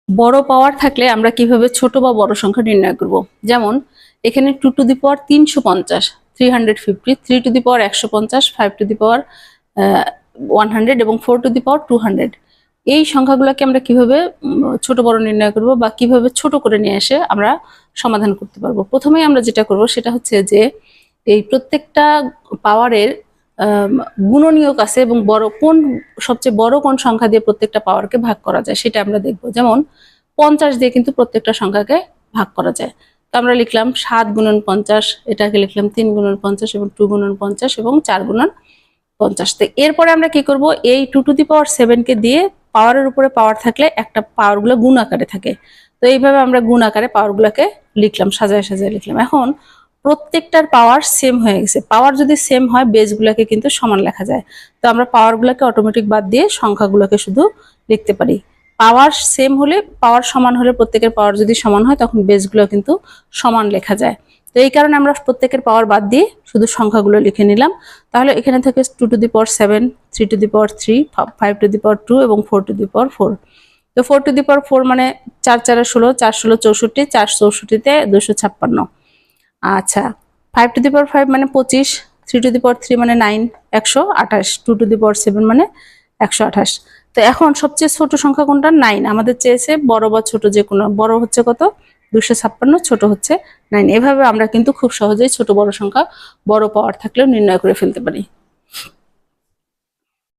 বড় পাওয়ার থাকলে আমরা কিভাবে ছোট বা বড় সংখ্যা নির্ণয় করব? যেমন এখানে 2 to the power 350, 350, 3 to the power 150, 5 to the power 100 এবং 4 টু দি পাওয়ার 200। এই সংখ্যাগুলোকে আমরা কিভাবে ছোট বড় নির্ণয় করব বা কিভাবে ছোট করে নিয়ে এসে আমরা সমাধান করতে পারবো? প্রথমেই আমরা যেটা করব সেটা হচ্ছে যে এই প্রত্যেকটা পাওয়ারের গুণনীয়ক আছে এবং সবচেয়ে বড় কোন সংখ্যা দিয়ে প্রত্যেকটা পাওয়ারকে ভাগ করা যায় সেটা আমরা দেখব। যেমন 50 দিয়ে কিন্তু প্রত্যেকটা সংখ্যাকে ভাগ করা যায়। তো আমরা লিখলাম 7 গুণন 50, এটাকে লিখলাম 3 গুণন 50 এবং 2 গুণন 50 এবং 4 গুণন 50। তো এরপরে আমরা কি করব, এই 2 টু দি পাওয়ার 7 কে দিয়ে পাওয়ারের উপরে পাওয়ার থাকলে একটা পাওয়ারগুলো গুণ আকারে থাকে, তো এইভাবে আমরা গুণ আকারে পাওয়ারগুলোকে লিখলাম, সাজায় সাজায় লিখলাম। এখন প্রত্যেকটার পাওয়ার সেম হয়ে গেছে। পাওয়ার যদি সেম হয় বেসগুলোকে কিন্তু সমান লেখা যায়। তো আমরা পাওয়ারগুলোকে অটোমেটিক বাদ দিয়ে সংখ্যাগুলোকে শুধু লিখতে পারি। পাওয়ার সেম হলে, পাওয়ার সমান হলে, প্রত্যেকের পাওয়ার যদি সমান হয় তখন বেসগুলো কিন্তু সমান লেখা যায়। তো এই কারণে আমরা প্রত্যেকের পাওয়ার বাদ দিয়ে শুধু সংখ্যাগুলো লিখে নিলাম। তাহলে এখানে থেকে 2 to the power 7, 3 to the power 3, 5 to the power 2 এবং 4 টু দি পাওয়ার 4। তো 4 টু দি পাওয়ার 4 মানে 4 4 16, 4 16 64, 4 64-তে 256। আচ্ছা, 5 টু দি পাওয়ার 5 মানে 25, 3 টু দি পাওয়ার 3 মানে 9, 128, 2 টু দি পাওয়ার 7 মানে 128। তো এখন সবচেয়ে ছোট সংখ্যা কোনটা? 9। আমাদের চেয়েছে বড় বা ছোট যে কোনো। বড় হচ্ছে কত? 256, ছোট হচ্ছে 9। এভাবে আমরা কিন্তু খুব সহজেই ছোট বড় সংখ্যা বড় পাওয়ার থাকলেও নির্ণয় করে ফেলতে পারি।